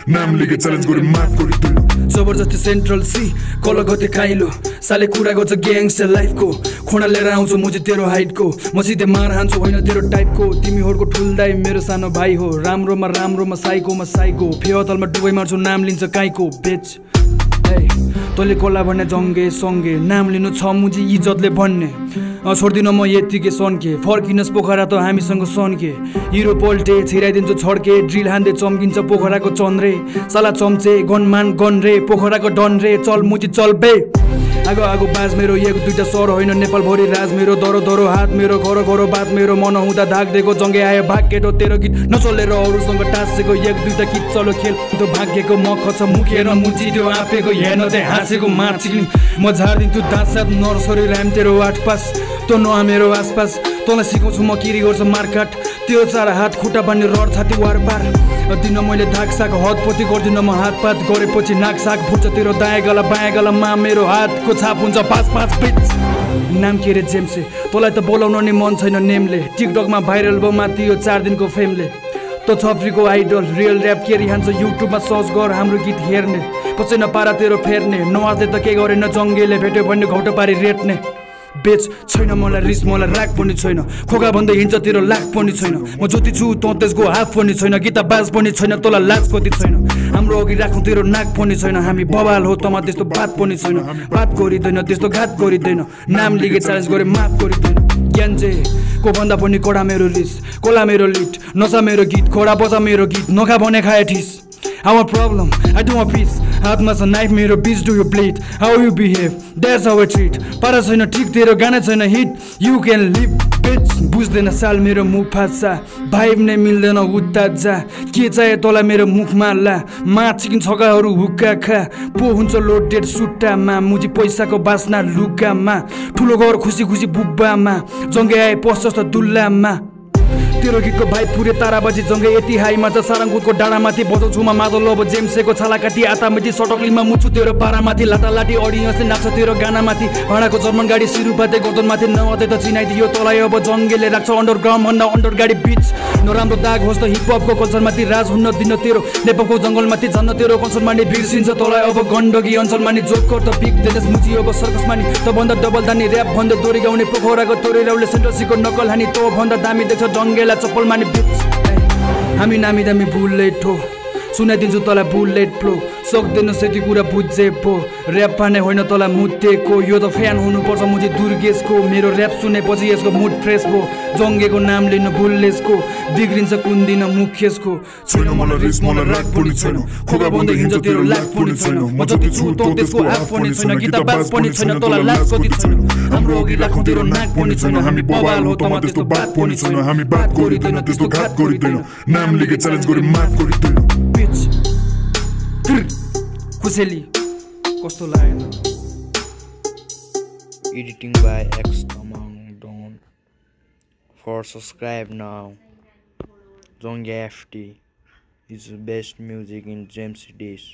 नाम लिगे च्यालेन्ज गरे माफ गरिदैन जबरजस्ती सेन्ट्रल सी कल गते काइलो साले कुरा गर्छ ग्याङ्स्टर लाइफको खोडा लिएर आउँछु म चाहिँ तेरो हाइटको म सिधै मार हान्छु होइन तेरो टाइपको तिमीहरूको ठुल्दाई मेरो सानो भाइ हो राम्रोमा साइको फेवातलमा डुबै मार्छु नाम लिन्छ काइको बेच तैँले कसलाई भन्ने जङ्गे सङ्गे नाम लिनु छ मुजी इज्जतले भन्ने छोड्दिन म यतिकै सन्के फर्किनुहोस् पोखरा त हामीसँग सन्के हिरो पल्टे छिराइदिन्छु छड्के ड्रिल हान्दै चम्किन्छ पोखराको चन्द्रे साला चम्चे गनमान गन रे पोखराको डन रे चल मुजी चल बे आगो बाज मेरो एक दुईटा सर होइन नेपालभरि राज मेरो दरो हात मेरो घर बात मेरो मन हुँदा धाक दिएको जङ्गे आयो भाग केटो तेरो गीत नचलेर अरूसँग टाँसेको एक दुईटा गीत चलो खेल त्यो भाग्यको मख छ मुखेर मुची त्यो आपेको हेर्न चाहिँ हाँसेको मार्चिक्ने म झारिदिन्छु दाँत साथ नर्सरी ऱ्याम तेरो 8 पास तँ नआ मेरो आसपास तँलाई सिकाउँछु म किरी गर्छु मार्काट त्यो 4 हात खुट्टा बान्ने रड छाती वार पार दिन मैले धाक साग हदपति गर्दिनँ म हातपात गरेपछि नाक साग फुट्छ तेरो दायाँ गला बायाँ गलामा मेरो हातको छाप हुन्छ 5 बिच नाम के रे जेम्से तँलाई त बोलाउन नि मन छैन नेमले टिकटकमा भाइरल भयो माथि यो 4 दिनको फेमले त छफ्रीको आइडल रियल ऱ्याप केरी हान्छ युट्युबमा सर्च गर हाम्रो गीत हेर्ने पछि नपारा तेरो फेर्ने नवाजले त के गरेन जङ्गेले भेट्यो भन्ने घौटो पारी रेट्ने बेच छैन मलाई रिस मलाई राग पनि छैन खोका भन्दै हिँड्छ तेरो लाग पनि छैन म जति छु तँ त्यसको हाफ पनि छैन गीता बाज पनि छैन तँलाई लाज कति छैन हाम्रो अघि राख्नु तेरो नाक पनि छैन हामी बवाल हो तँमा त्यस्तो बात पनि छैन बात गरिँदैन त्यस्तो घात गरिँदैन नाम लिगे च्यालेन्ज गरे माफ गरिँदैन ज्ञानजे को भन्दा पनि कडा मेरो रिस कोला मेरो लिट नसा मेरो गीत खोडा बजा मेरो गीत नखा भने खाए ठिस Our problem, I do my peace. हातमा छ नाइफ मेरो बीच do you bleed how you behave that's how I treat पारा छैन ठिक तेरो गाना छैन हिट यु क्यान लिभ बिच बुझ्दैन साल मेरो मुख फाट्छ भाइब नै मिल्दैन उता जा के चाहे तँलाई मेरो मुखमा ला माछिकिन छगाहरू हुक्का खा पो हुन्छ लोडेड सुट्टामा मुजी पैसाको बास्ना लुगामा ठुलो घर खुसी खुसी बुब्बामा जङ्गे आए पस्छ जस्तो दुल्लामा तेरो गीतको भाइ पुरे ताराबाजी जङ्गे यति हाइमा छ सारङगुटको डाँडामाथि बजाउँछु म मादल अब जेम्सेको छाला काटी आतामाथि सटकलीमा मुछु तेरो पारामाथि लाटालाटी अडियन्सले नाच्छ तेरो गानामाथि भाडाको जर्मन गाडी सिरुपाते गर्दनमाथि नआउँदै त चिनाइदियो तँलाई अब जङ्गेले राख्छ अन्डरग्राउन्ड भन्दा अन्डर गाडी बिच नराम्रो दाग होस् त हिपहपको कल्चरमाथि राज हुन्न दिन तेरो नेपालको जङ्गलमाथि झन्न तेरो कन्सर्टमा नि बिर्सिन्छ तँलाई अब गण्डकी अञ्चलमा नि जोकर त पिक देश मुची अब सर्कसमा नि त भन्दा डबल दानी ऱ्याप भन्दा दोरी गाउने पोखराको तोरी राउले सेन्टरसीको नकल हानी त भन्दा दामी देख्छ जङ्गेला चप्पल माने बिच हामी नामी दामी बुलेट हो सुनाइदिन्छु तँलाई बुलेट फ्लो सक्दैन सेती कुरा बुझे पो ऱ्याप फाने होइन तँलाई मुतेको यो त फ्यान हुनुपर्छ मुझे दुर्गेशको मेरो ऱ्याप सुनेपछि यसको मुड फ्रेस भो जङ्गेको नाम लिनु बुल्लेसको बिग्रिन्छ कुन दिन मुखेसको छैन मलाई रिस मलाई राग पनि छैन खोका भन्दै हिँड्छ तेरो लाग पनि छैन म जति छु तँ त्यसको हाफ पनि छैन गीता बाज पनि छैन तँलाई लाज कति छैन हाम्रो अघि राख्नु तेरो नाक पनि छैन हामी बवाल हो तँमा त्यस्तो बात पनि छैन हामी बात गरिँदैन त्यस्तो घात गरिँदैन नाम लिगे च्यालेन्ज गरे माफ गरिँदैन खुसेली कस्तो लागेन Editing by X Tamang Don. For subscribe now. Zonga FT is the best music in James Cities.